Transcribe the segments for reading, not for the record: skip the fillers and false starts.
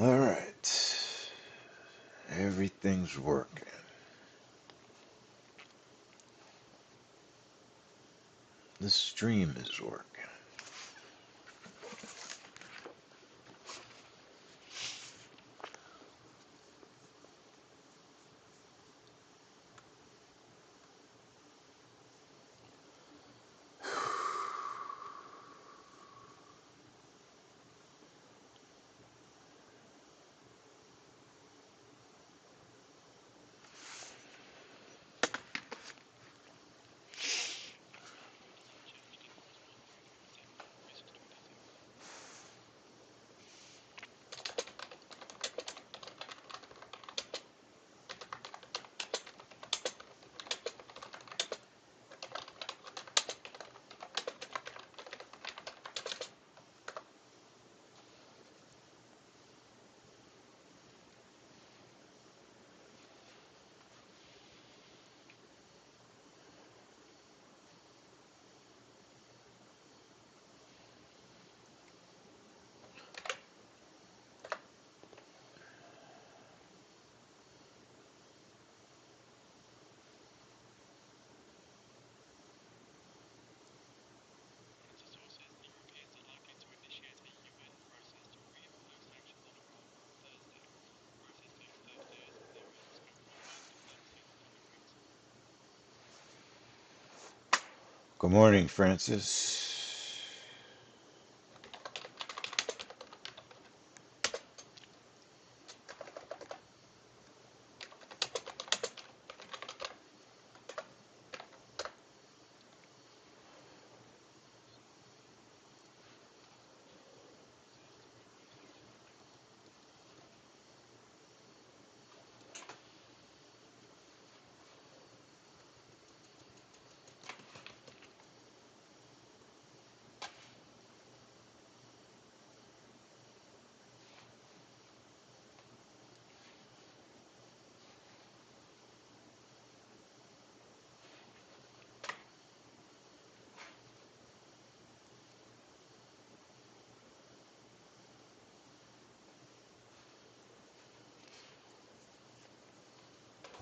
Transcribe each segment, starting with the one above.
All right. Everything's working. The stream is working. Good morning, Francis.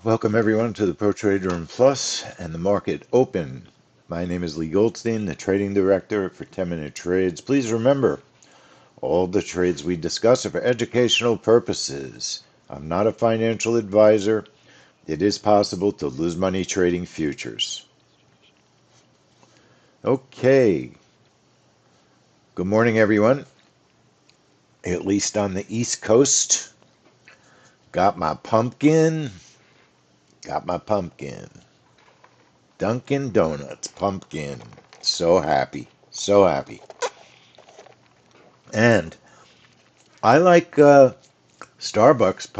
Welcome, everyone, to the Pro Trader Room Plus and the Market Open. My name is Lee Goldstein, the Trading Director for 10-Minute Trades. Please remember, all the trades we discuss are for educational purposes. I'm not a financial advisor. It is possible to lose money trading futures. Okay. Good morning, everyone. At least on the East Coast. Got my pumpkin. Got my pumpkin. Dunkin' Donuts pumpkin. So happy. So happy. And I like Starbucks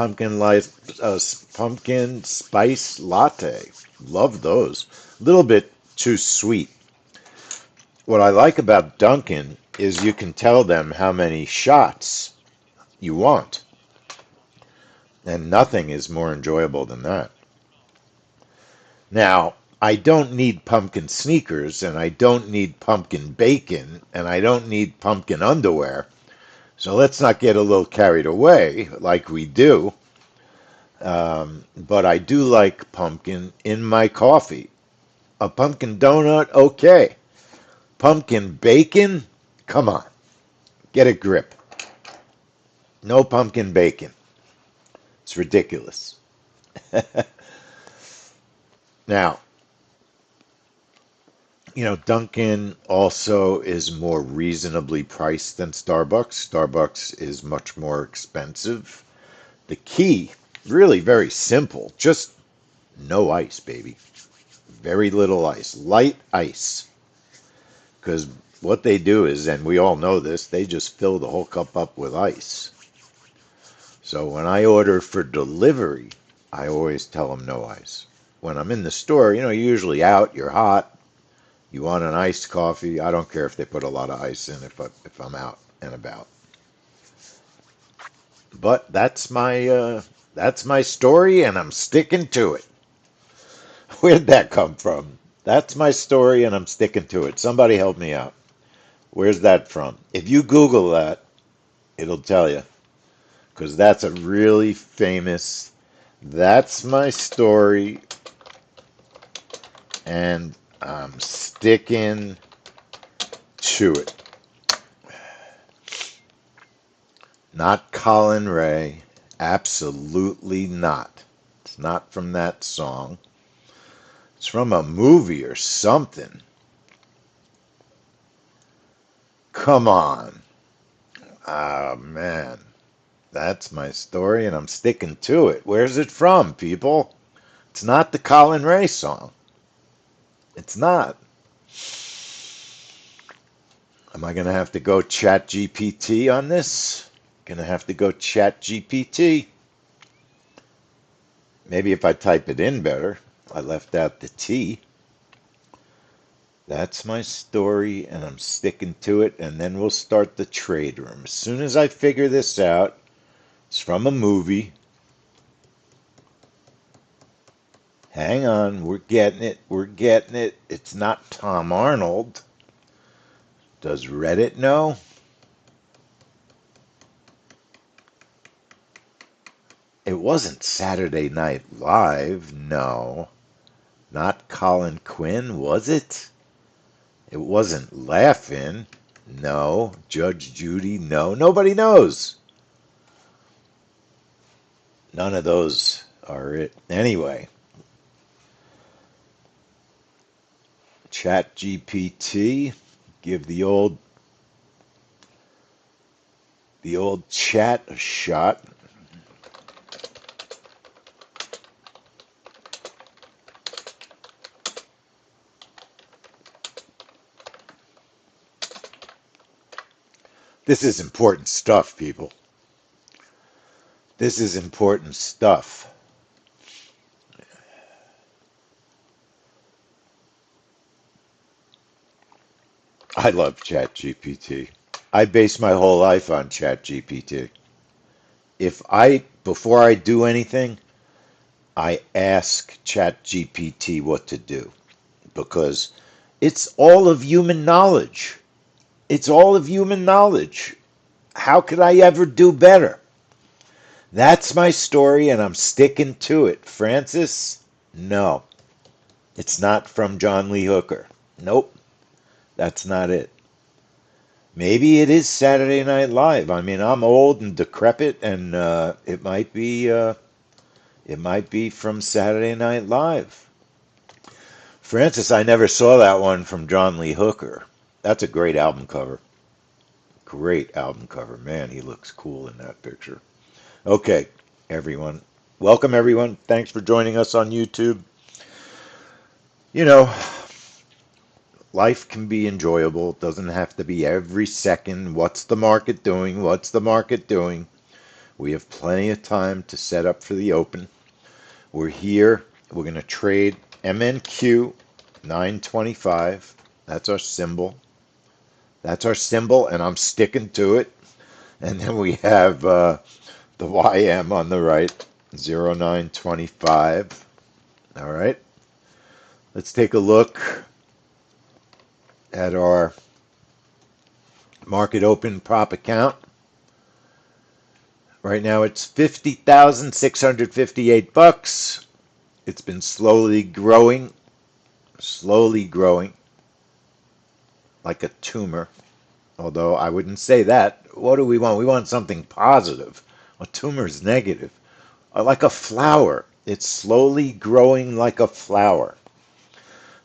pumpkin spice latte. Love those. A little bit too sweet. What I like about Dunkin' is you can tell them how many shots you want, and nothing is more enjoyable than that. Now, I don't need pumpkin sneakers, and I don't need pumpkin bacon, and I don't need pumpkin underwear. So let's not get a little carried away like we do. But I do like pumpkin in my coffee. A pumpkin donut, okay. Pumpkin bacon, come on, get a grip. No pumpkin bacon. It's ridiculous. Now, Dunkin' also is more reasonably priced than Starbucks. Starbucks is much more expensive. The key, really very simple, just no ice, baby. Very little ice, light ice. Because what they do is, and we all know this, they just fill the whole cup up with ice. So when I order for delivery, I always tell them no ice. When I'm in the store, you're usually out, you're hot, you want an iced coffee. I don't care if they put a lot of ice in if I'm out and about. But that's my story, and I'm sticking to it. Where'd that come from? That's my story, and I'm sticking to it. Somebody help me out. Where's that from? If you Google that, it'll tell you. because that's a really famous, that's my story, and I'm sticking to it. Not Colin Ray. Absolutely not. It's not from that song. It's from a movie or something. Come on. Ah, man. That's my story, and I'm sticking to it. Where's it from, people? It's not the Colin Ray song. It's not. Am I going to have to go chat GPT on this? Going to have to go chat GPT. Maybe if I type it in better. I left out the T. That's my story, and I'm sticking to it, and then we'll start the trade room. As soon as I figure this out, it's from a movie. Hang on, we're getting it. We're getting it. It's not Tom Arnold. Does Reddit know? It wasn't Saturday Night Live. No. Not Colin Quinn, was it? It wasn't Laugh-In. No. Judge Judy? No. Nobody knows. None of those are it. Anyway, Chat GPT. Give the old chat a shot. This is important stuff, people. This is important stuff. I love ChatGPT. I base my whole life on ChatGPT. Before I do anything, I ask ChatGPT what to do because it's all of human knowledge. It's all of human knowledge. How could I ever do better? That's my story, and I'm sticking to it. Francis, no, it's not from John Lee Hooker. Nope, that's not it. Maybe it is Saturday Night Live. I mean, I'm old and decrepit, and it might be from Saturday Night Live. Francis, I never saw that one from John Lee Hooker. That's a great album cover. Great album cover. Man, he looks cool in that picture. Okay, everyone. Welcome, everyone. Thanks for joining us on YouTube. You know, life can be enjoyable. It doesn't have to be every second. What's the market doing? What's the market doing? We have plenty of time to set up for the open. We're here. We're going to trade MNQ 925. That's our symbol. That's our symbol, and I'm sticking to it. And then we have the YM on the right, 0925. All right. Let's take a look at our market open prop account. Right now it's 50,658 bucks. It's been slowly growing like a tumor. Although I wouldn't say that. What do we want? We want something positive. A tumor is negative. Like a flower. It's slowly growing like a flower.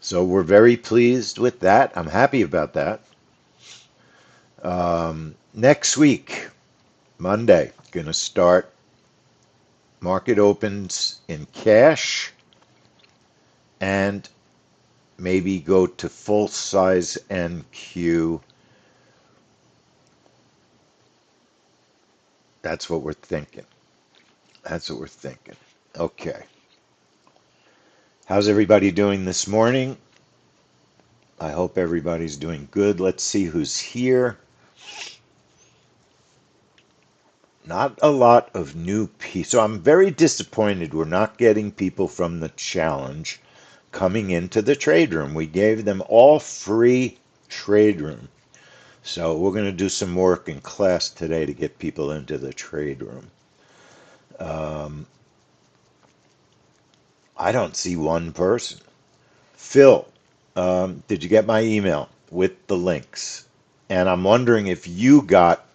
So we're very pleased with that. I'm happy about that. Next week, Monday, going to start market opens in cash and maybe go to full size NQ. That's what we're thinking. That's what we're thinking. Okay. How's everybody doing this morning? I hope everybody's doing good. Let's see who's here. Not a lot of new people. So I'm very disappointed we're not getting people from the challenge coming into the trade room. We gave them all free trade room. So we're going to do some work in class today to get people into the trade room. Um, I don't see one person. Phil, did you get my email with the links? And I'm wondering if you got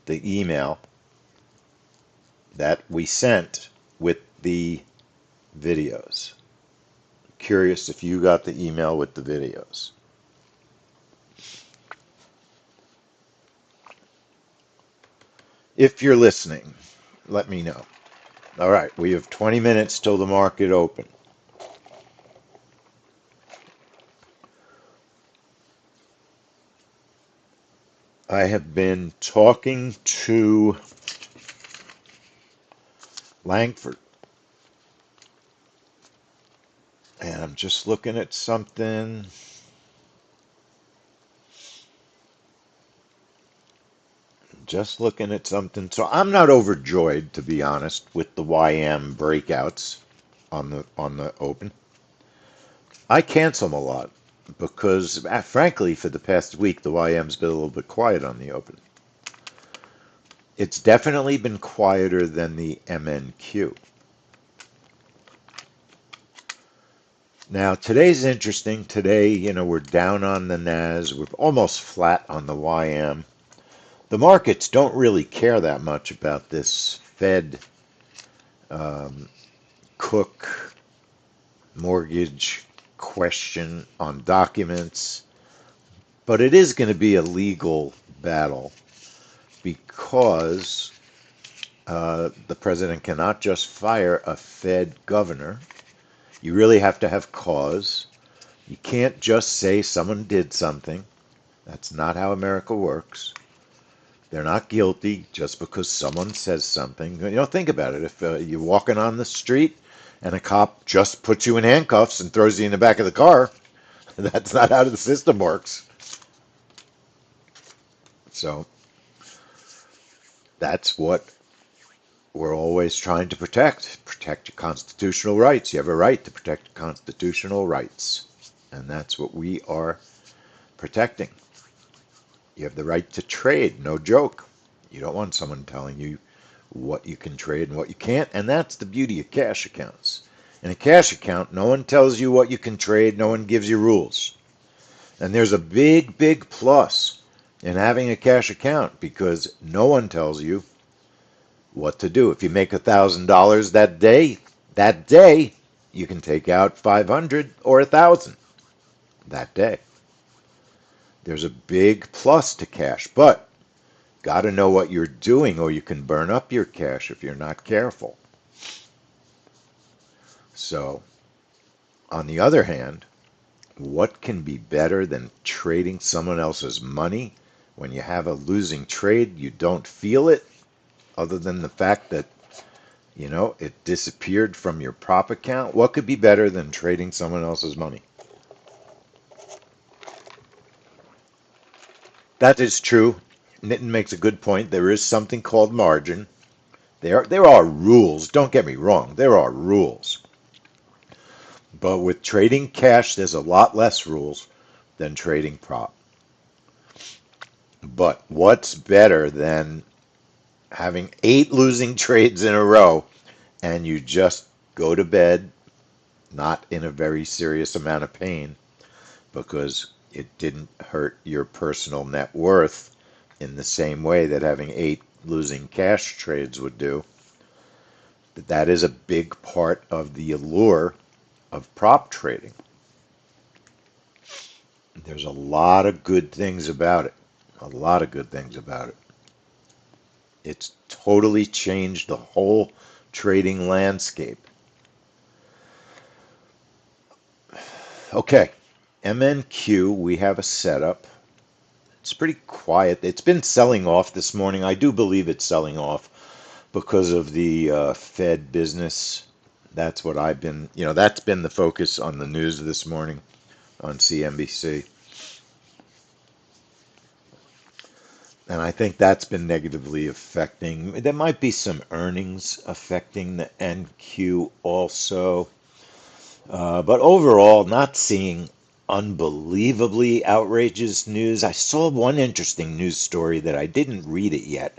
the email that we sent with the videos. Curious if you got the email with the videos. If you're listening, let me know. All right, we have 20 minutes till the market open. I have been talking to Langford, and I'm just looking at something. Just looking at something. So I'm not overjoyed, to be honest, with the YM breakouts on the open. I cancel them a lot because, frankly, for the past week, the YM's been a little bit quiet on the open. It's definitely been quieter than the MNQ. Now, today's interesting. Today, we're down on the NAS. We're almost flat on the YM. The markets don't really care that much about this Fed um, Cook mortgage question on documents, but it is going to be a legal battle because the president cannot just fire a Fed governor. You really have to have cause. You can't just say someone did something. That's not how America works. They're not guilty just because someone says something. Think about it. If you're walking on the street and a cop just puts you in handcuffs and throws you in the back of the car, that's not how the system works. So that's what we're always trying to protect. Protect your constitutional rights. You have a right to protect constitutional rights. And that's what we are protecting. You have the right to trade, no joke. You don't want someone telling you what you can trade and what you can't. And that's the beauty of cash accounts. In a cash account, no one tells you what you can trade, no one gives you rules. And there's a big, big plus in having a cash account because no one tells you what to do. If you make $1,000 that day you can take out 500 or 1,000 that day. There's a big plus to cash, but got to know what you're doing or you can burn up your cash if you're not careful. So, on the other hand, what can be better than trading someone else's money when you have a losing trade? You don't feel it, other than the fact that it disappeared from your prop account. What could be better than trading someone else's money? That is true. Nitin makes a good point. There is something called margin. There are rules. Don't get me wrong. There are rules. But with trading cash, there's a lot less rules than trading prop. But what's better than having 8 losing trades in a row and you just go to bed not in a very serious amount of pain because it didn't hurt your personal net worth in the same way that having 8 losing cash trades would do? That is a big part of the allure of prop trading. There's a lot of good things about it. A lot of good things about it. It's totally changed the whole trading landscape. Okay, MNQ, we have a setup. It's pretty quiet. It's been selling off this morning. I do believe it's selling off because of the Fed business. That's what that's been the focus on the news this morning on CNBC. And I think that's been negatively affecting. There might be some earnings affecting the NQ also. But overall, not seeing unbelievably outrageous news. I saw one interesting news story that I didn't read it yet,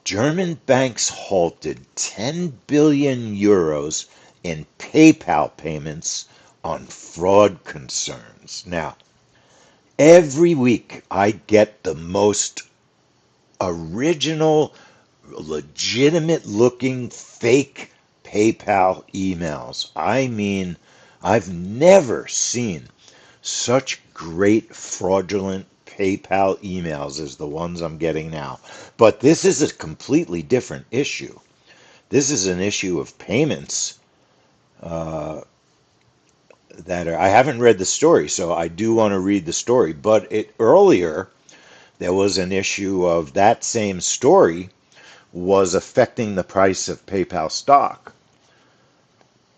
German banks halted 10 billion euros in PayPal payments on fraud concerns. Now, every week I get the most original, legitimate looking fake PayPal emails. I mean, I've never seen such great fraudulent PayPal emails as the ones I'm getting now. But this is a completely different issue. This is an issue of payments uh, that are. I haven't read the story, so I do want to read the story. But earlier there was an issue of that same story was affecting the price of PayPal stock.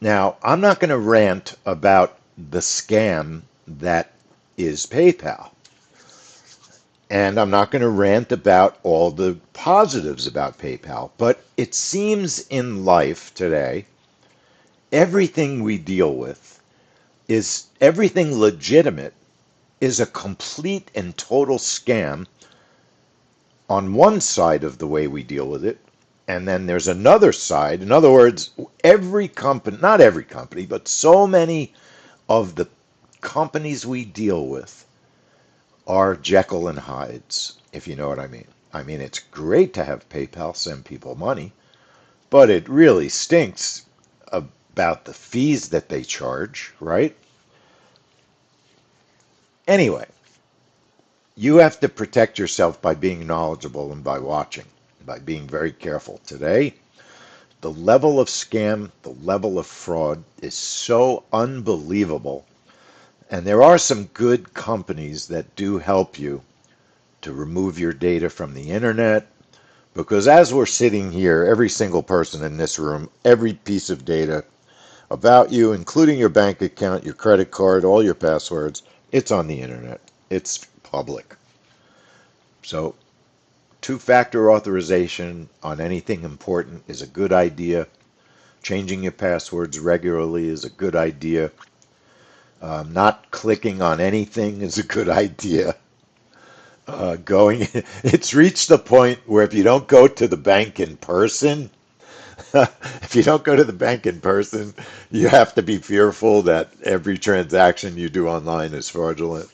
Now, I'm not going to rant about the scam that is PayPal. And I'm not going to rant about all the positives about PayPal, but it seems in life today, everything we deal with is everything legitimate is a complete and total scam on one side of the way we deal with it. And then there's another side. In other words, every company, not every company, but so many of the companies we deal with are Jekyll and Hydes, if you know what I mean. I mean, it's great to have PayPal send people money, but it really stinks about the fees that they charge, right? Anyway, you have to protect yourself by being knowledgeable and by watching, by being very careful. Today, the level of scam, the level of fraud is so unbelievable. And there are some good companies that do help you to remove your data from the internet. Because as we're sitting here, every single person in this room, every piece of data about you, including your bank account, your credit card, all your passwords, it's on the internet. It's public. So two-factor authorization on anything important is a good idea. Changing your passwords regularly is a good idea. Not clicking on anything is a good idea. Going, it's reached the point where if you don't go to the bank in person, if you don't go to the bank in person, you have to be fearful that every transaction you do online is fraudulent.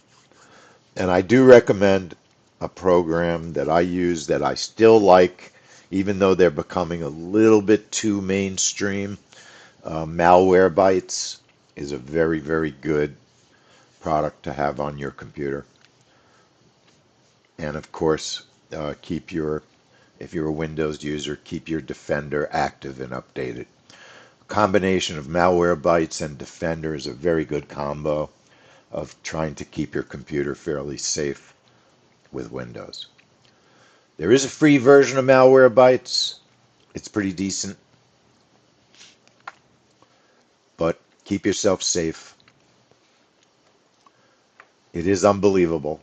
And I do recommend a program that I use that I still like, even though they're becoming a little bit too mainstream. Malwarebytes is a very, very good product to have on your computer. And of course, keep your, if you're a Windows user, keep your Defender active and updated. Combination of Malwarebytes and Defender is a very good combo of trying to keep your computer fairly safe with Windows. There is a free version of Malwarebytes. It's pretty decent, but keep yourself safe. It is unbelievable.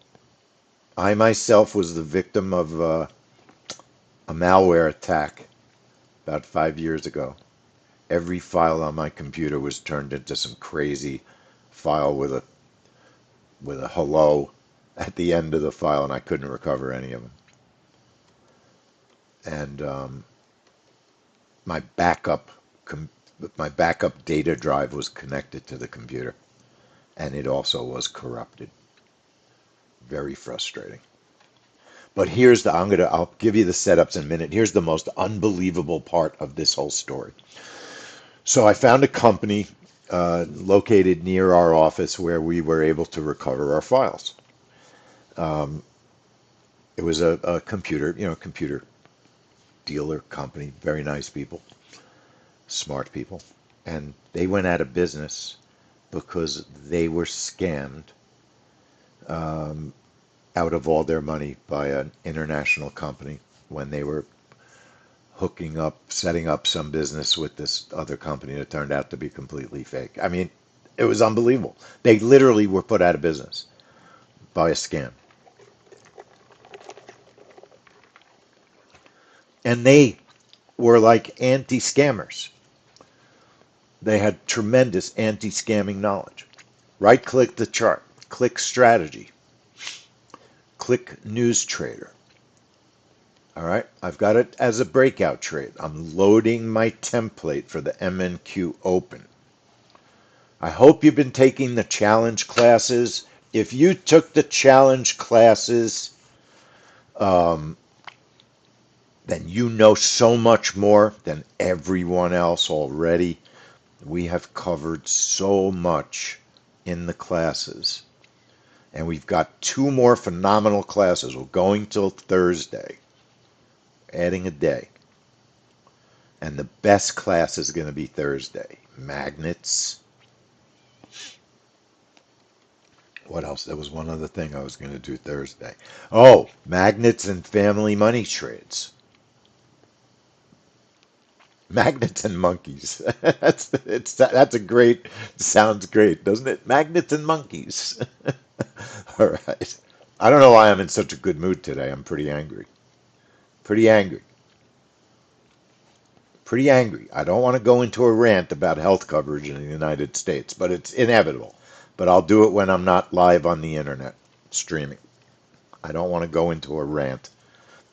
I myself was the victim of a malware attack about 5 years ago. Every file on my computer was turned into some crazy file with a hello at the end of the file, and I couldn't recover any of them. And my backup my backup data drive was connected to the computer, and it also was corrupted. Very frustrating. But here's the I'll give you the setups in a minute. Here's the most unbelievable part of this whole story. So I found a company located near our office where we were able to recover our files. Um, it was a computer, computer dealer company, very nice people, smart people, and they went out of business because they were scammed um, out of all their money by an international company when they were hooking up, setting up some business with this other company that turned out to be completely fake. I mean, it was unbelievable. They literally were put out of business by a scam. And they were like anti-scammers. They had tremendous anti-scamming knowledge. Right-click the chart, click strategy, click news trader. All right, I've got it as a breakout trade. I'm loading my template for the MNQ Open. I hope you've been taking the challenge classes. If you took the challenge classes, um, then you know so much more than everyone else already. We have covered so much in the classes. And we've got two more phenomenal classes. We're going till Thursday, adding a day. And the best class is going to be Thursday. Magnets. What else? There was one other thing I was going to do Thursday. Oh, magnets and family money trades. Magnets and monkeys. That's a great, sounds great, doesn't it? Magnets and monkeys. All right. I don't know why I'm in such a good mood today. I'm pretty angry. Pretty angry. Pretty angry. I don't want to go into a rant about health coverage in the United States, but it's inevitable. But I'll do it when I'm not live on the internet streaming. I don't want to go into a rant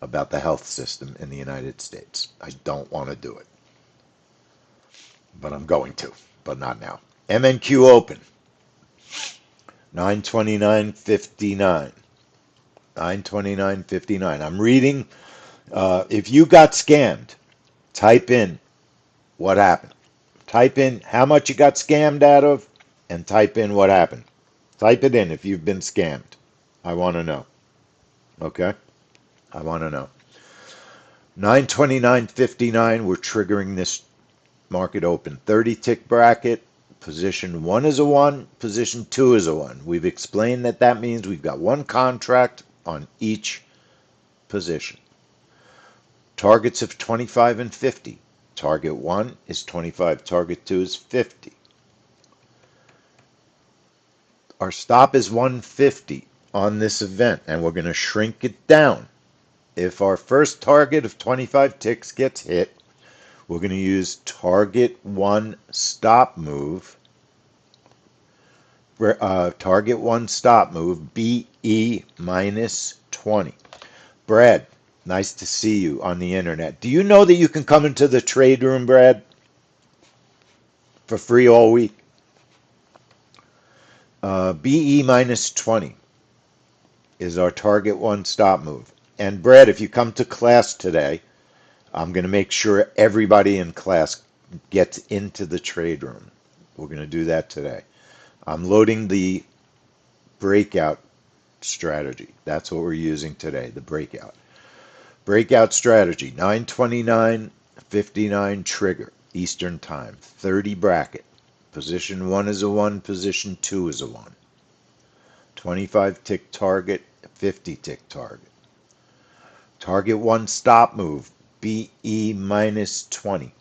about the health system in the United States. I don't want to do it. But I'm going to, but not now. MNQ Open, 929.59. 929.59. I'm reading. If you got scammed, type in what happened. Type in how much you got scammed out of and type in what happened. Type it in if you've been scammed. I want to know. Okay? I want to know. 929.59, we're triggering this market open. 30 tick bracket. Position 1 is a 1. Position 2 is a 1. We've explained that that means we've got one contract on each position. Targets of 25 and 50. Target 1 is 25. Target 2 is 50. Our stop is 150 on this event, and we're going to shrink it down. If our first target of 25 ticks gets hit, we're going to use target 1 stop move. Target 1 stop move, BE minus 20. Brad, nice to see you on the internet. Do you know that you can come into the trade room, Brad, for free all week? BE minus 20 is our target 1 stop move. And Brad, if you come to class today, I'm going to make sure everybody in class gets into the trade room. We're going to do that today. I'm loading the breakout strategy. That's what we're using today, the breakout. Breakout strategy, 929.59 trigger, Eastern Time, 30 bracket. Position 1 is a 1, position 2 is a 1. 25 tick target, 50 tick target. Target 1 stop move, BE minus 20.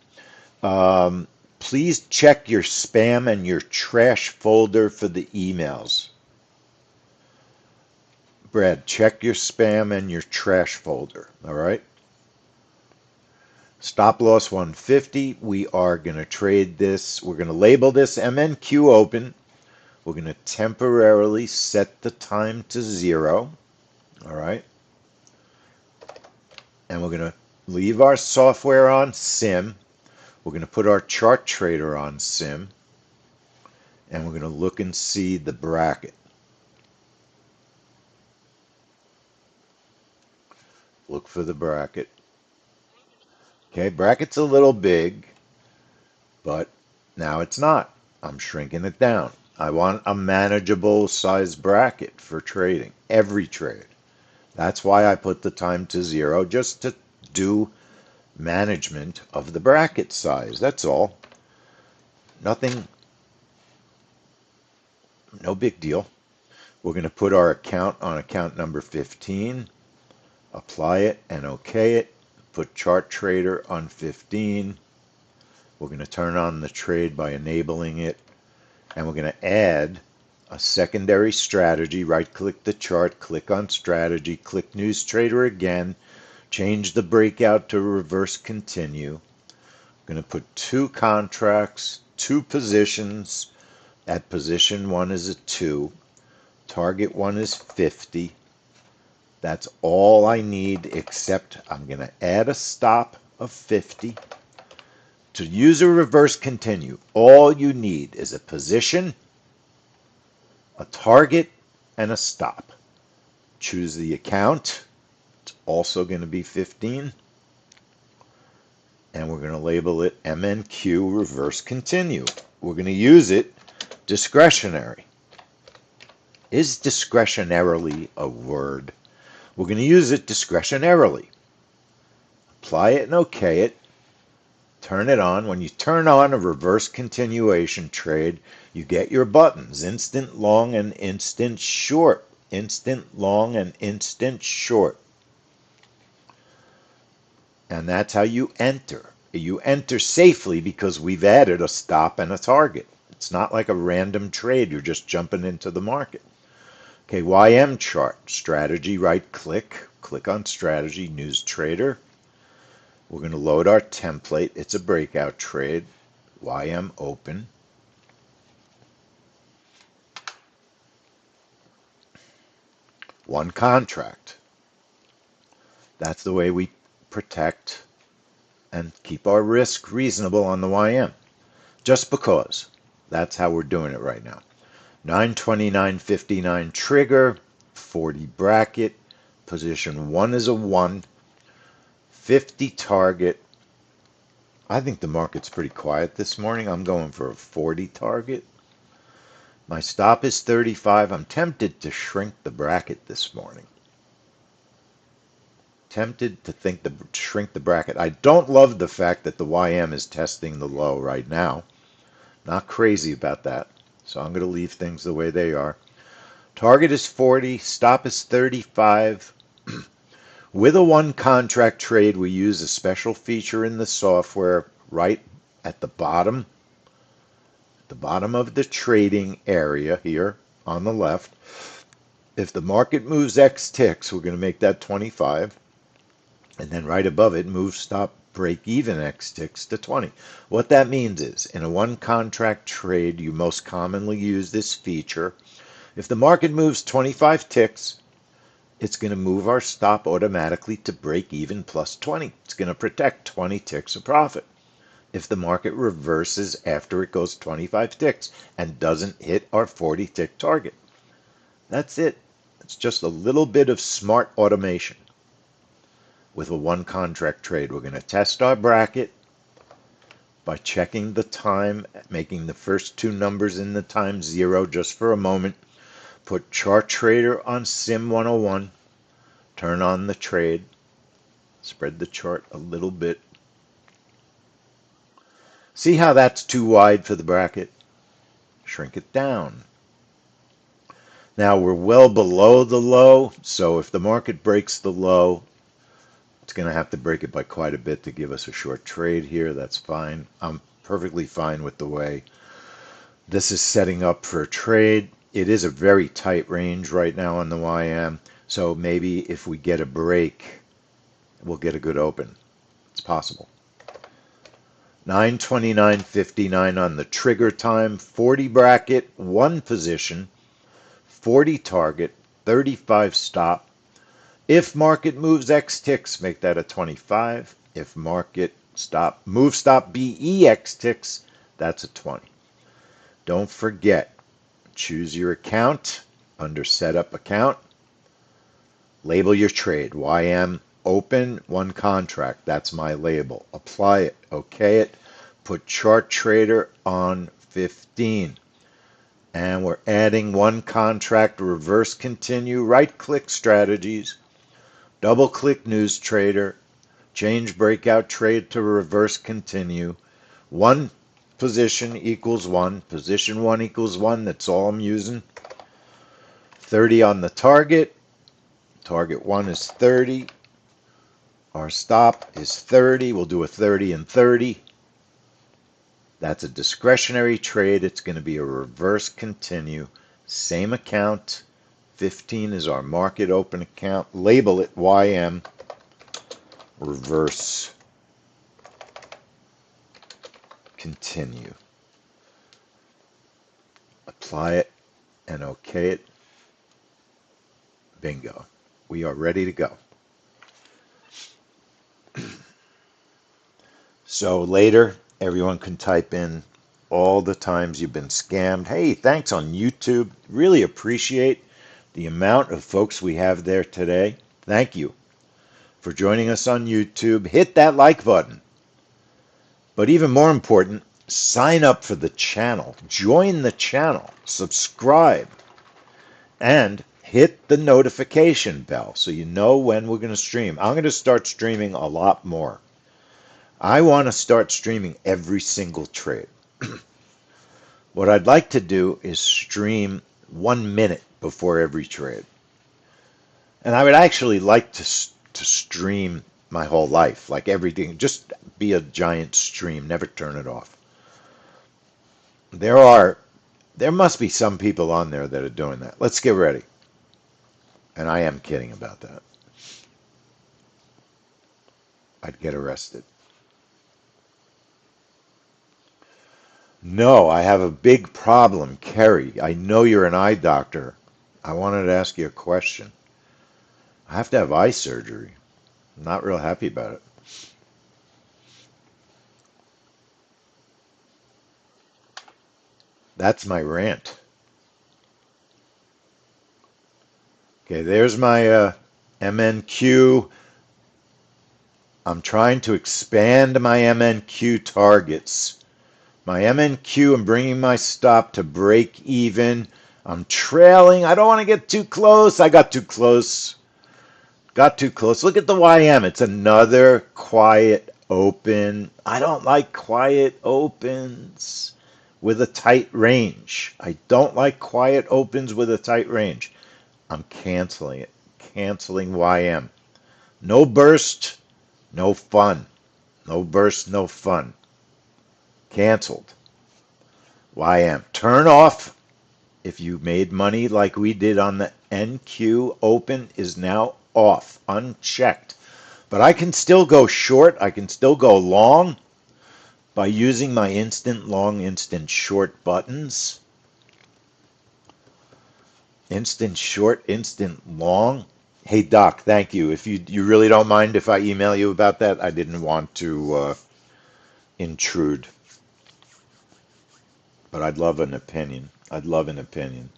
Please check your spam and your trash folder for the emails. Brad, check your spam and your trash folder, all right? Stop loss 150. We are going to trade this. We're going to label this MNQ open. We're going to temporarily set the time to 0, all right? And we're going to leave our software on SIM. We're going to put our chart trader on SIM. And we're going to look and see the bracket. Look for the bracket. Okay, bracket's a little big, but now it's not. I'm shrinking it down. I want a manageable size bracket for trading, every trade. That's why I put the time to 0, just to do management of the bracket size. That's all. Nothing, no big deal. We're going to put our account on account number 15, apply it and OK it. Put chart trader on 15. We're going to turn on the trade by enabling it. And we're going to add a secondary strategy. Right click the chart, click on strategy, click news trader again, change the breakout to reverse continue. I'm going to put 2 contracts, 2 positions. At position 1 is a 2. Target 1 is 50. That's all I need, except I'm going to add a stop of 50. To use a reverse continue, all you need is a position, a target, and a stop. Choose the account. It's also going to be 15. And we're going to label it MNQ reverse continue. We're going to use it discretionary. Is discretionarily a word? We're going to use it discretionarily. Apply it and OK it. Turn it on. When you turn on a reverse continuation trade, you get your buttons, instant long and instant short. Instant long and instant short. And that's how you enter. You enter safely because we've added a stop and a target. It's not like a random trade. You're just jumping into the market. Okay, YM chart. Strategy, right click. Click on strategy, news trader. We're going to load our template. It's a breakout trade. YM open. One contract. That's the way we protect and keep our risk reasonable on the YM. Just because. That's how we're doing it right now. 929.59 trigger, 40 bracket, position 1 is a 1, 50 target. I think the market's pretty quiet this morning. I'm going for a 40 target. My stop is 35. I'm tempted to shrink the bracket this morning. Tempted to shrink the bracket. I don't love the fact that the YM is testing the low right now. Not crazy about that. So I'm going to leave things the way they are. Target is 40. Stop is 35. With a one contract trade, we use a special feature in the software right at the bottom of the trading area here on the left. If the market moves X ticks, we're going to make that 25. And then right above it, move stop break even X ticks to 20. What that means is, in a one contract trade, you most commonly use this feature. If the market moves 25 ticks, it's going to move our stop automatically to break even plus 20. It's going to protect 20 ticks of profit. If the market reverses after it goes 25 ticks and doesn't hit our 40 tick target. That's it. It's just a little bit of smart automation. With a one contract trade, we're going to test our bracket by checking the time, making the first two numbers in the time 0 just for a moment. Put Chart Trader on Sim 101. Turn on the trade. Spread the chart a little bit. See how that's too wide for the bracket? Shrink it down. Now we're well below the low, so if the market breaks the low, it's going to have to break it by quite a bit to give us a short trade here. That's fine. I'm perfectly fine with the way this is setting up for a trade. It is a very tight range right now on the YM, so maybe if we get a break, we'll get a good open. It's possible. 929.59 on the trigger time, 40 bracket, 1 position, 40 target, 35 stop. If market moves X ticks, make that a 25. If market move stop BEX ticks, that's a 20. Don't forget, choose your account under setup account. Label your trade. YM open, one contract. That's my label. Apply it. OK it. Put Chart Trader on 15. And we're adding one contract reverse continue. Right click strategies. Double click news trader. Change breakout trade to reverse continue. One position equals 1. Position 1 equals 1. That's all I'm using. 30 on the target. Target 1 is 30. Our stop is 30. We'll do a 30 and 30. That's a discretionary trade. It's going to be a reverse continue. Same account. 15 is our market open account. Label it YM reverse continue. Apply it and OK it. Bingo. We are ready to go. So later, everyone can type in all the times you've been scammed. Hey, thanks on YouTube. Really appreciate the amount of folks we have there today. Thank you for joining us on YouTube. Hit that like button. But even more important, sign up for the channel. Join the channel. Subscribe. And hit the notification bell so you know when we're going to stream. I'm going to start streaming a lot more. I want to start streaming every single trade. What I'd like to do is stream 1 minute before every trade. And I would actually like to stream my whole life, like everything, just be a giant stream, never turn it off. There must be some people on there that are doing that. Let's get ready. And I am kidding about that. I'd get arrested. No, I have a big problem, Kerry. I know you're an eye doctor. I wanted to ask you a question. I have to have eye surgery. I'm not real happy about it. That's my rant. Okay, there's my MNQ. I'm trying to expand my MNQ targets. My MNQ, I'm bringing my stop to break even. I'm trailing. I don't want to get too close. I got too close. Got too close. Look at the YM. It's another quiet open. I don't like quiet opens with a tight range. I don't like quiet opens with a tight range. I'm canceling it. Canceling YM. No burst, no fun. No burst, no fun. Canceled. YM. Turn off. If you made money like we did on the NQ, open is now off, unchecked. But I can still go short. I can still go long by using my instant long, instant short buttons. Instant short, instant long. Hey, Doc, thank you. If you really don't mind if I email you about that, I didn't want to intrude. But I'd love an opinion. I'd love an opinion.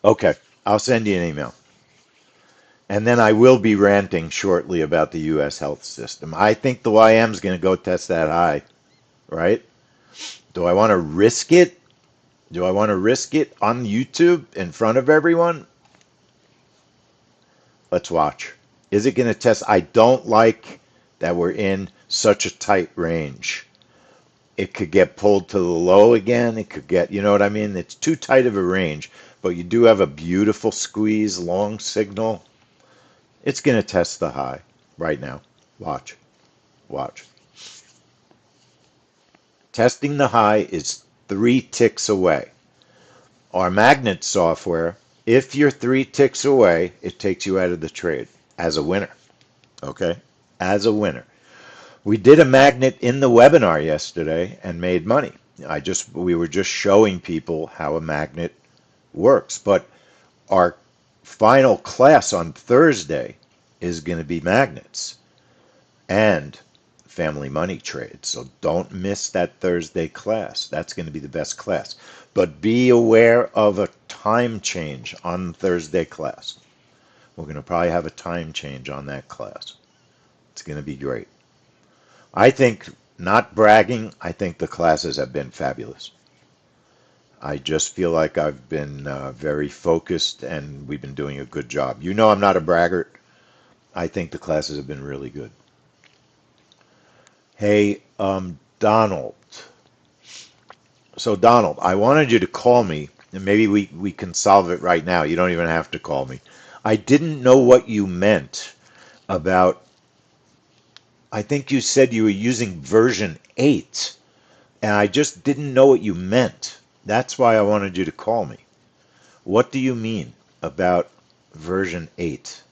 Okay, I'll send you an email. And then I will be ranting shortly about the U.S. health system. I think the YM is going to go test that high, right? Do I want to risk it? Do I want to risk it on YouTube in front of everyone? Let's watch. Is it going to test? I don't like that we're in such a tight range. It could get pulled to the low again. It could get, you know what I mean? It's too tight of a range, but you do have a beautiful squeeze, long signal. It's going to test the high right now. Watch. Watch. Testing the high is 3 ticks away. Our magnet software, if you're 3 ticks away, it takes you out of the trade as a winner. Okay? As a winner. We did a magnet in the webinar yesterday and made money. We were just showing people how a magnet works. But our final class on Thursday is going to be magnets and family money trades. So don't miss that Thursday class. That's going to be the best class. But be aware of a time change on Thursday class. We're going to probably have a time change on that class. It's going to be great. I think, not bragging, I think the classes have been fabulous. I just feel like I've been very focused and we've been doing a good job. You know I'm not a braggart. I think the classes have been really good. Hey, Donald. So, Donald, I wanted you to call me, and maybe we can solve it right now. You don't even have to call me. I didn't know what you meant about, I think you said you were using version 8, and I just didn't know what you meant. That's why I wanted you to call me. What do you mean about version 8?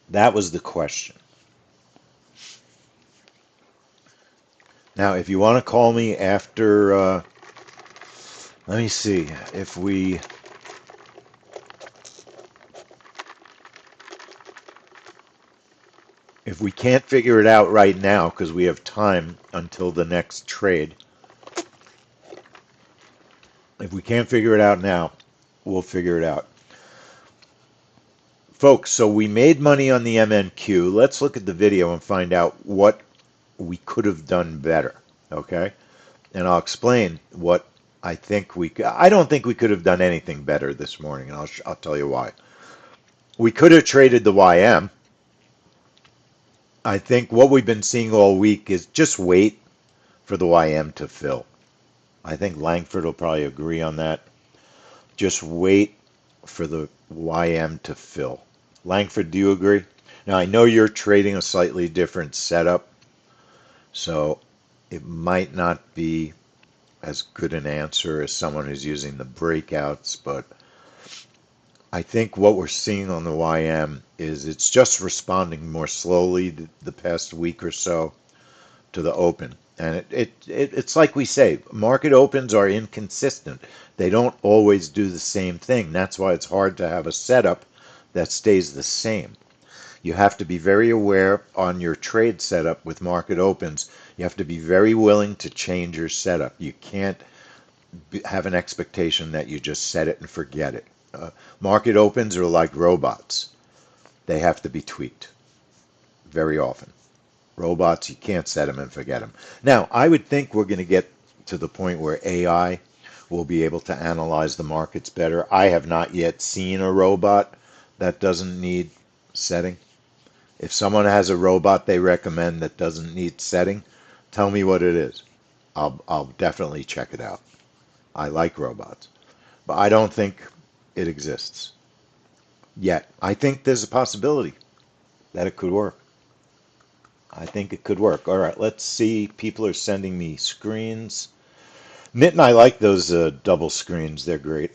That was the question. Now, if you want to call me after, let me see, if we, If we can't figure it out right now because we have time until the next trade, if we can't figure it out now, we'll figure it out. Folks, so we made money on the MNQ. Let's look at the video and find out what we could have done better. Okay? And I'll explain what I think I don't think we could have done anything better this morning, and I'll tell you why. We could have traded the YM. I think what we've been seeing all week is just wait for the YM to fill. I think Langford will probably agree on that. Just wait for the YM to fill. Langford, do you agree? Now, I know you're trading a slightly different setup, so it might not be as good an answer as someone who's using the breakouts, but I think what we're seeing on the YM is it's just responding more slowly the past week or so to the open. And it's like we say, market opens are inconsistent. They don't always do the same thing. That's why it's hard to have a setup that stays the same. You have to be very aware on your trade setup with market opens. You have to be very willing to change your setup. You can't have an expectation that you just set it and forget it. Market opens are like robots. They have to be tweaked very often. Robots, you can't set them and forget them. Now, I would think we're going to get to the point where AI will be able to analyze the markets better. I have not yet seen a robot that doesn't need setting. If someone has a robot they recommend that doesn't need setting, tell me what it is. I'll definitely check it out. I like robots, but I don't think it exists yet. I think there's a possibility that it could work. I think it could work. All right, let's see. People are sending me screens. Nitin, I like those double screens. They're great.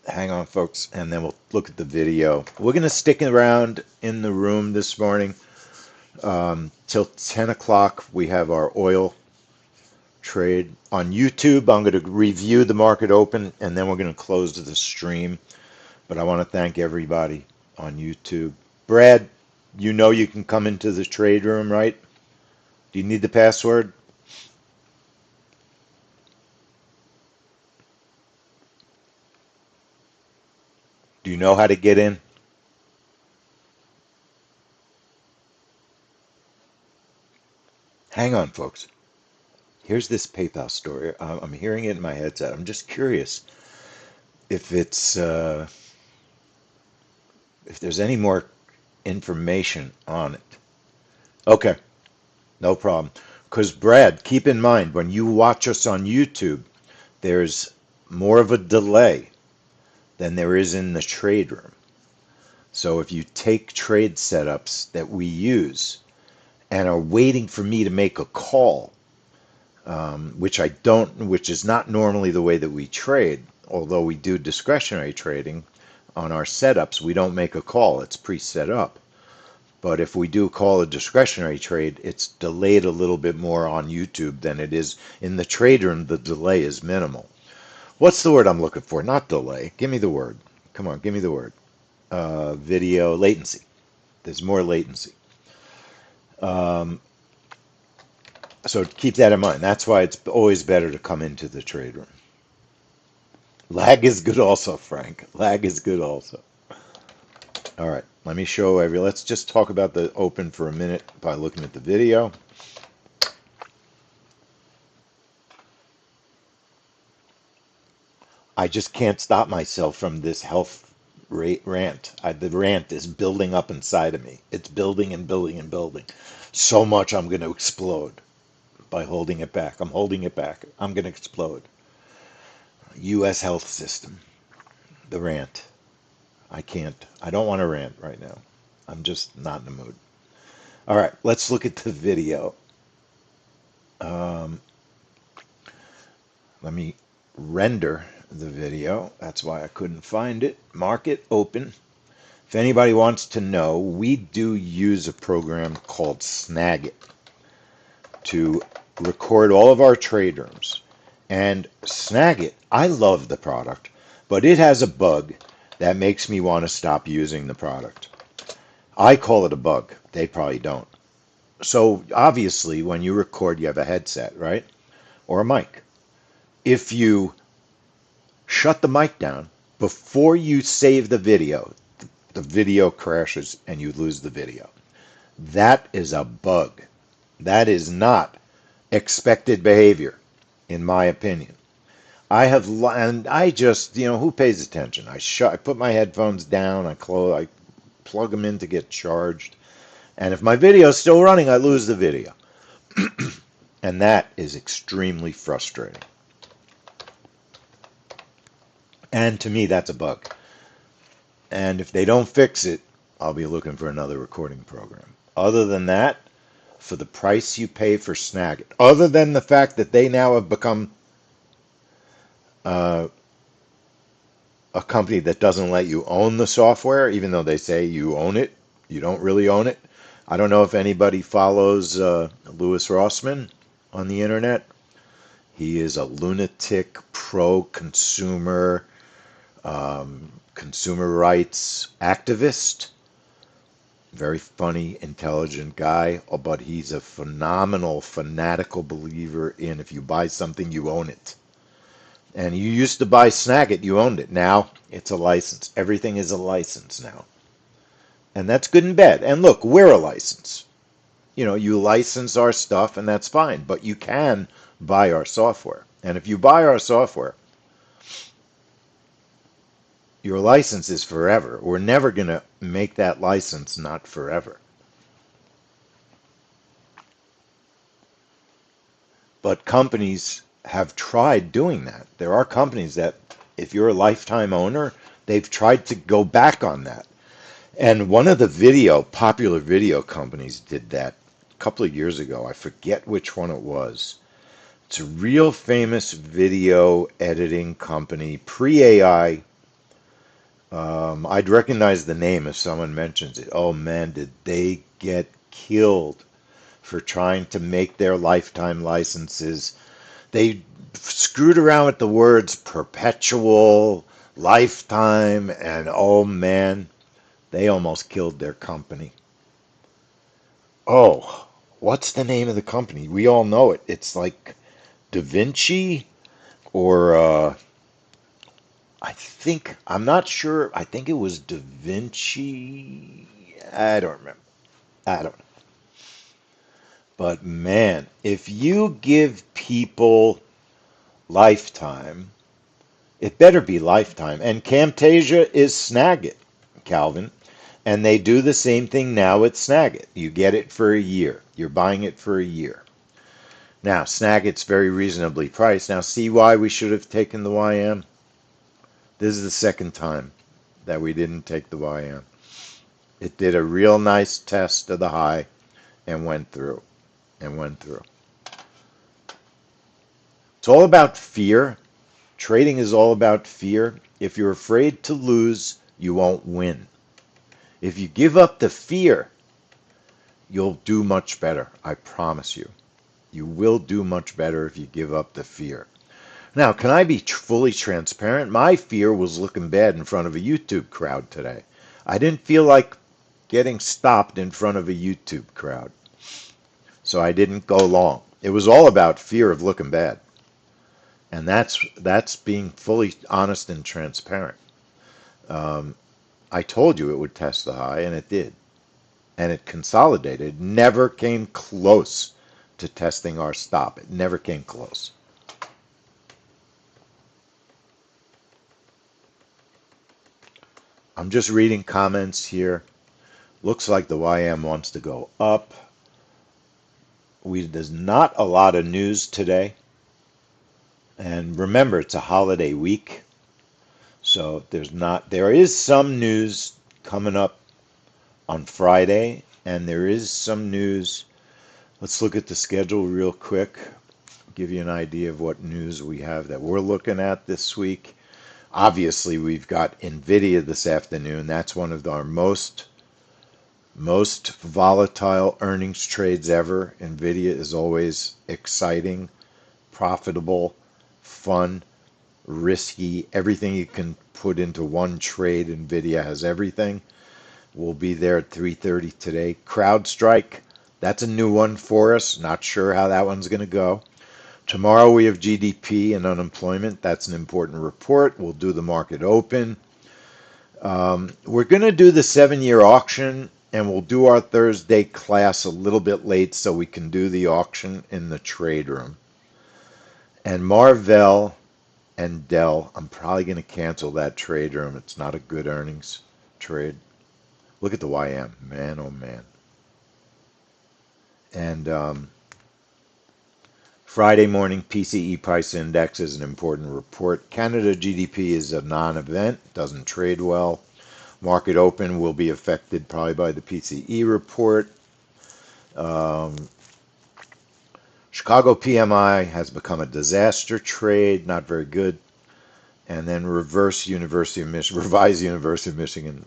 Hang on, folks, and then we'll look at the video. We're going to stick around in the room this morning till 10 o'clock. We have our oil trade. On YouTube, I'm going to review the market open, and then we're going to close the stream. But I want to thank everybody on YouTube. Brad, you know you can come into the trade room, right? Do you need the password? Do you know how to get in? Hang on, folks. Here's this PayPal story. I'm hearing it in my headset. I'm just curious if if there's any more information on it. Okay, no problem. Because Brad, keep in mind when you watch us on YouTube, there's more of a delay than there is in the trade room. So if you take trade setups that we use and are waiting for me to make a call, which I don't, which is not normally the way that we trade, although we do discretionary trading on our setups, we don't make a call, it's pre-set up. But if we do call a discretionary trade, it's delayed a little bit more on YouTube than it is in the trade room. The delay is minimal. What's the word I'm looking for? Not delay. Give me the word. Come on, give me the word. Video latency. There's more latency. Um, so keep that in mind. That's why it's always better to come into the trade room. Lag is good also, Frank. Lag is good also. All right, let me show let's just talk about the open for a minute by looking at the video. I just can't stop myself from this health rant. The rant is building up inside of me. It's building and building and building. So much I'm going to explode by holding it back. I'm holding it back. I'm going to explode. U.S. health system. The rant. I can't. I don't want to rant right now. I'm just not in the mood. All right, let's look at the video. Um, Let me render the video. That's why I couldn't find it. Market open. If anybody wants to know, we do use a program called Snagit to record all of our trade rooms. And Snagit, I love the product, but it has a bug that makes me want to stop using the product. I call it a bug. They probably don't. So obviously, when you record, you have a headset, right? Or a mic. If you shut the mic down before you save the video crashes and you lose the video. That is a bug. That is not expected behavior, in my opinion. And I just, who pays attention? I put my headphones down, I plug them in to get charged, and if my video is still running, I lose the video. And that is extremely frustrating. And to me, that's a bug. And if they don't fix it, I'll be looking for another recording program. Other than that, for the price you pay for Snagit, other than the fact that they now have become uh, a company that doesn't let you own the software, even though they say you own it, you don't really own it. I don't know if anybody follows Louis Rossmann on the internet. He is a lunatic pro-consumer, consumer rights activist. Very funny, intelligent guy, but he's a phenomenal, fanatical believer in if you buy something, you own it. And you used to buy Snagit, you owned it. Now it's a license. Everything is a license now. And that's good and bad. And look, we're a license. You license our stuff, and that's fine. But you can buy our software. And if you buy our software, your license is forever. We're never going to make that license not forever. But companies have tried doing that. There are companies that, if you're a lifetime owner, they've tried to go back on that. And one of the popular video companies did that a couple of years ago. I forget which one it was. It's a real famous video editing company, pre-AI. I'd recognize the name if someone mentions it. Oh man, did they get killed for trying to make their lifetime licenses. They screwed around with the words perpetual, lifetime, and oh man, they almost killed their company. Oh, what's the name of the company? We all know it. It's like Da Vinci or I'm not sure. I think it was Da Vinci. I don't remember. I don't know. But man, if you give people lifetime, it better be lifetime. And Camtasia is Snagit, Calvin. And they do the same thing now with Snagit. You get it for a year. You're buying it for a year. Now, Snagit's very reasonably priced. Now, see why we should have taken the YM? This is the second time that we didn't take the YM. It did a real nice test of the high and went through. And went through. It's all about fear. Trading is all about fear. If you're afraid to lose, you won't win. If you give up the fear, you'll do much better. I promise you. You will do much better if you give up the fear. Now, can I be fully transparent? My fear was looking bad in front of a YouTube crowd today. I didn't feel like getting stopped in front of a YouTube crowd. So I didn't go long. It was all about fear of looking bad. And that's being fully honest and transparent. I told you it would test the high, and it did. And it consolidated. Never came close to testing our stop. It never came close. I'm just reading comments here. Looks like the YM wants to go up. There's not a lot of news today. And remember, it's a holiday week. So there is some news coming up on Friday, and there is some news. Let's look at the schedule real quick, give you an idea of what news we have that we're looking at this week. Obviously, we've got NVIDIA this afternoon. That's one of our most volatile earnings trades ever. NVIDIA is always exciting, profitable, fun, risky, everything you can put into one trade. NVIDIA has everything. We'll be there at 3:30 today. CrowdStrike, that's a new one for us. Not sure how that one's going to go. Tomorrow we have GDP and unemployment. That's an important report. We'll do the market open. We're going to do the 7-year auction, and we'll do our Thursday class a little bit late so we can do the auction in the trade room. And Marvell and Dell, I'm probably going to cancel that trade room. It's not a good earnings trade. Look at the YM, man, oh man. And Friday morning PCE price index is an important report. Canada GDP is a non-event, doesn't trade well. Market open will be affected probably by the PCE report. Um, Chicago PMI has become a disaster trade, not very good. And then reverse University of Michigan, revise University of Michigan,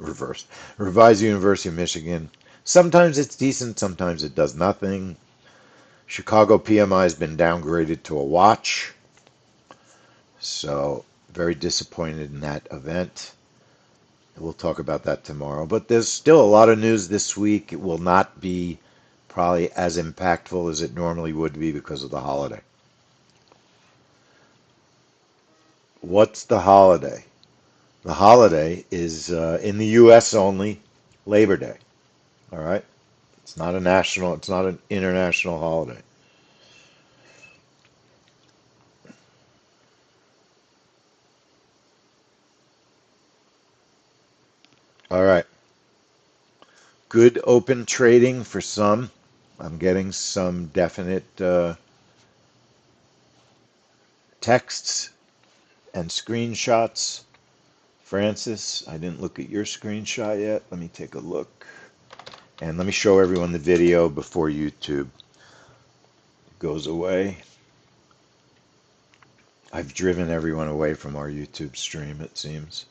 revise University of Michigan. Sometimes it's decent, sometimes it does nothing. Chicago PMI has been downgraded to a watch. So very disappointed in that event. We'll talk about that tomorrow. But there's still a lot of news this week. It will not be probably as impactful as it normally would be because of the holiday. What's the holiday? The holiday is in the U.S. only, Labor Day. All right? It's not a national, it's not an international holiday. All right. Good open trading for some. I'm getting some definite texts and screenshots. Francis, I didn't look at your screenshot yet. Let me take a look. And let me show everyone the video before YouTube goes away. I've driven everyone away from our YouTube stream, it seems.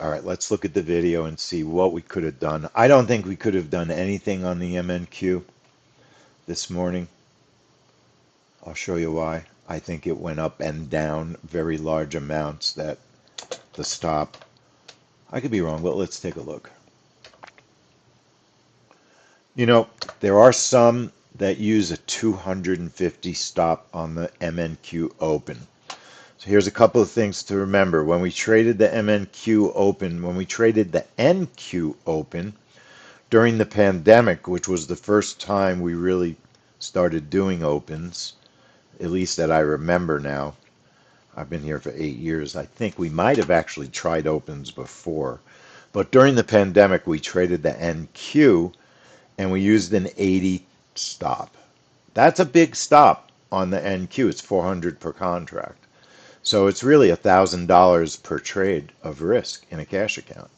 All right, let's look at the video and see what we could have done. I don't think we could have done anything on the MNQ this morning. I'll show you why. I think it went up and down very large amounts that the stop. I could be wrong, but let's take a look. You know, there are some that use a 250 stop on the MNQ open. So here's a couple of things to remember. When we traded the MNQ open, when we traded the NQ open during the pandemic, which was the first time we really started doing opens, at least that I remember now. I've been here for 8 years. I think we might have actually tried opens before. But during the pandemic, we traded the NQ and we used an 80 stop. That's a big stop on the NQ. It's 400 per contract. So it's really $1,000 per trade of risk in a cash account.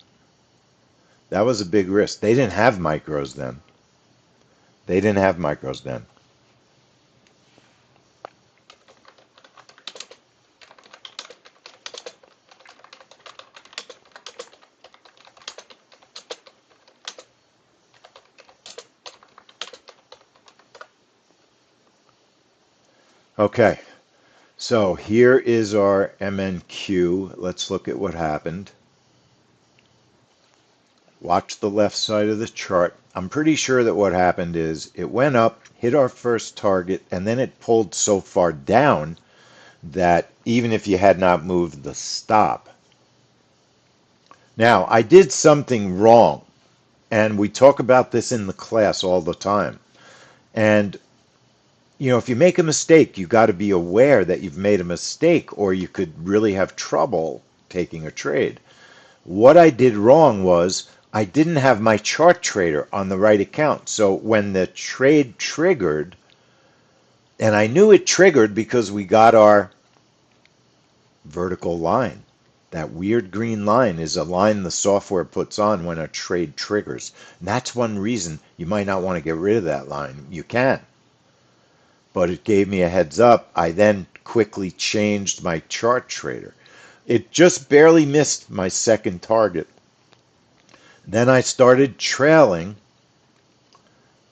That was a big risk. They didn't have micros then. They didn't have micros then. Okay, so here is our MNQ. Let's look at what happened. Watch the left side of the chart. I'm pretty sure that what happened is it went up, hit our first target, and then it pulled so far down that even if you had not moved the stop. Now, I did something wrong, and we talk about this in the class all the time. And you know, if you make a mistake, you got to be aware that you've made a mistake, or you could really have trouble taking a trade. What I did wrong was I didn't have my chart trader on the right account. So when the trade triggered, and I knew it triggered because we got our vertical line. That weird green line is a line the software puts on when a trade triggers. And that's one reason you might not want to get rid of that line. You can. But it gave me a heads up. I then quickly changed my chart trader. It just barely missed my second target. Then I started trailing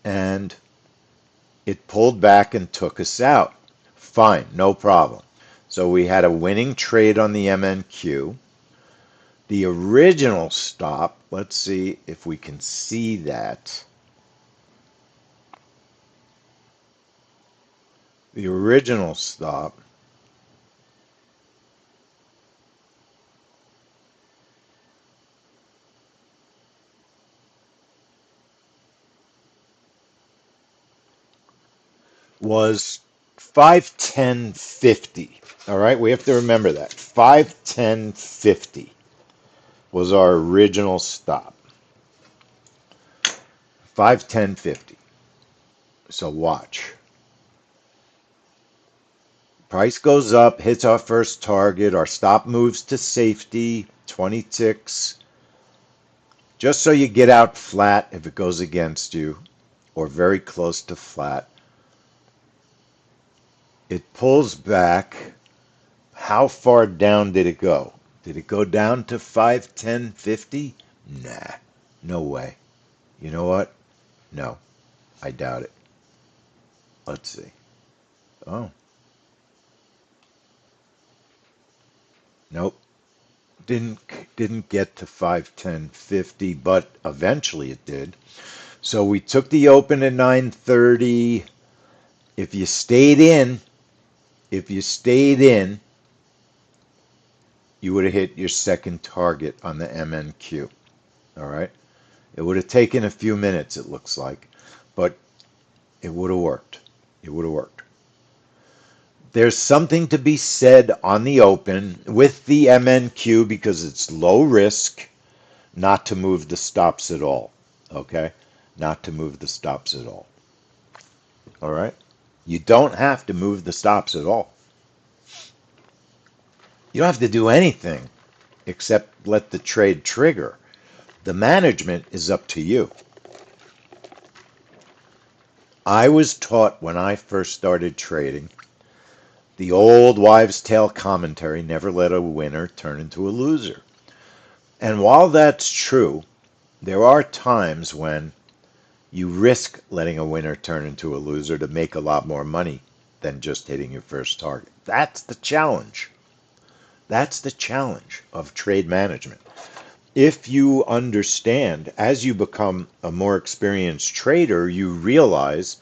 and it pulled back and took us out. Fine, no problem. So we had a winning trade on the MNQ. The original stop, let's see if we can see that. The original stop was 510.50. All right, we have to remember that. 510.50 was our original stop. 510.50. So watch. Price goes up, hits our first target, our stop moves to safety, 20 ticks. Just so you get out flat if it goes against you, or very close to flat. It pulls back. How far down did it go? Did it go down to 510.50? Nah, no way. You know what? No, I doubt it. Let's see. Oh, nope. Didn't didn't get to 510.50, but eventually it did. So we took the open at 9:30. If you stayed in, if you stayed in, you would have hit your second target on the MNQ. All right. It would have taken a few minutes, it looks like, but it would have worked. It would have worked. There's something to be said on the open with the MNQ because it's low risk not to move the stops at all. Okay? Not to move the stops at all. All right? You don't have to move the stops at all. You don't have to do anything except let the trade trigger. The management is up to you. I was taught when I first started trading the old wives' tale commentary, never let a winner turn into a loser. And while that's true, there are times when you risk letting a winner turn into a loser to make a lot more money than just hitting your first target. That's the challenge. That's the challenge of trade management. If you understand, as you become a more experienced trader, you realize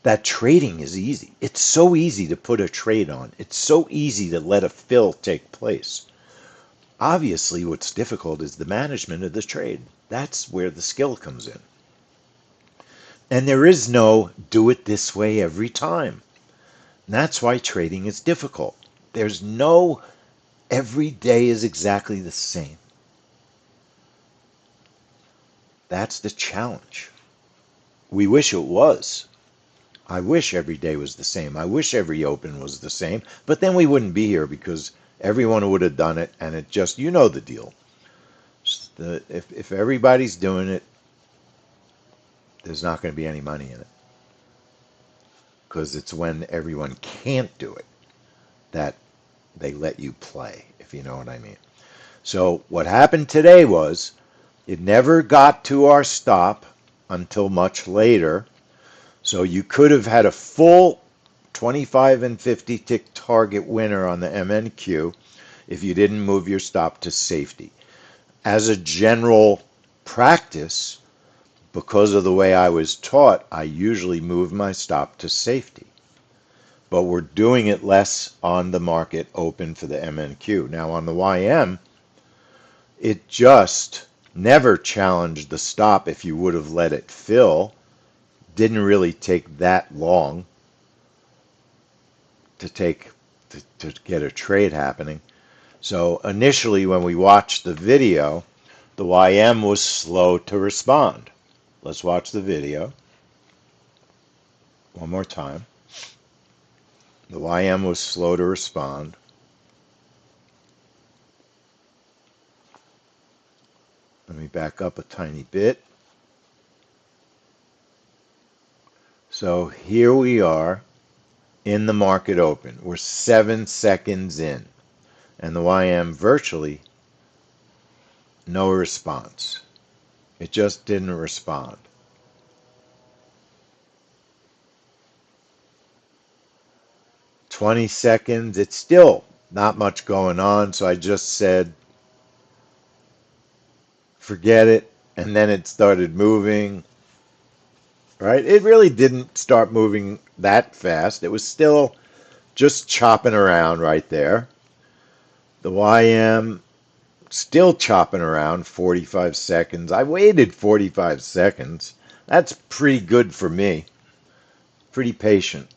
that trading is easy. It's so easy to put a trade on. It's so easy to let a fill take place. Obviously, what's difficult is the management of the trade. That's where the skill comes in. And there is no do it this way every time. And that's why trading is difficult. There's no every day is exactly the same. That's the challenge. We wish it was. I wish every day was the same. I wish every open was the same, but then we wouldn't be here because everyone would have done it and it just, you know the deal. If everybody's doing it, there's not going to be any money in it because it's when everyone can't do it that they let you play, if you know what I mean. So what happened today was it never got to our stop until much later. So you could have had a full 25 and 50 tick target winner on the MNQ if you didn't move your stop to safety. As a general practice, because of the way I was taught, I usually move my stop to safety. But we're doing it less on the market open for the MNQ. Now on the YM, it just never challenged the stop if you would have let it fill. Didn't really take that long to get a trade happening. So initially when we watched the video, the YM was slow to respond. Let's watch the video one more time. The YM was slow to respond. Let me back up a tiny bit. So here we are in the market open. We're 7 seconds in. And the YM virtually no response. It just didn't respond. 20 seconds. It's still not much going on. So I just said, forget it. And then it started moving, right? It really didn't start moving that fast. It was still just chopping around right there. The YM still chopping around 45 seconds. I waited 45 seconds. That's pretty good for me. Pretty patient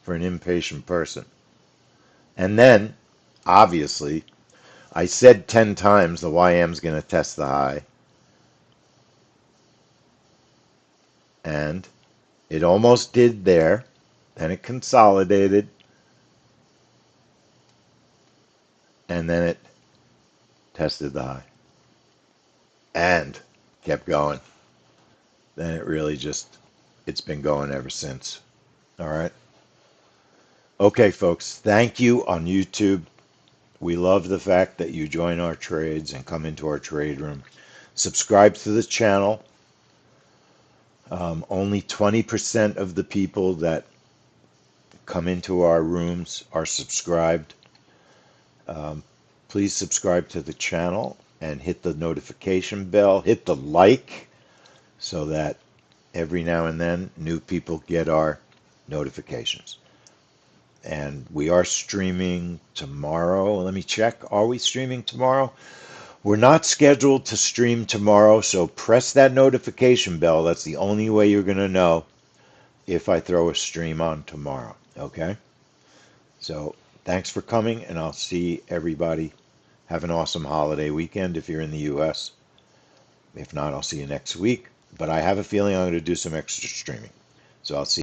for an impatient person. And then, obviously, I said 10 times the YM's going to test the high. And it almost did there. Then it consolidated. And then it tested the high. And kept going. Then it really just, it's been going ever since. All right. Okay, folks. Thank you on YouTube. We love the fact that you join our trades and come into our trade room. Subscribe to the channel. Only 20% of the people that come into our rooms are subscribed. Um, please subscribe to the channel and hit the notification bell. Hit the like so that every now and then new people get our notifications. And we are streaming tomorrow. Let me check. Are we streaming tomorrow? We're not scheduled to stream tomorrow, so press that notification bell. That's the only way you're going to know if I throw a stream on tomorrow. Okay? So thanks for coming, and I'll see everybody. Have an awesome holiday weekend if you're in the U.S. If not, I'll see you next week. But I have a feeling I'm going to do some extra streaming. So I'll see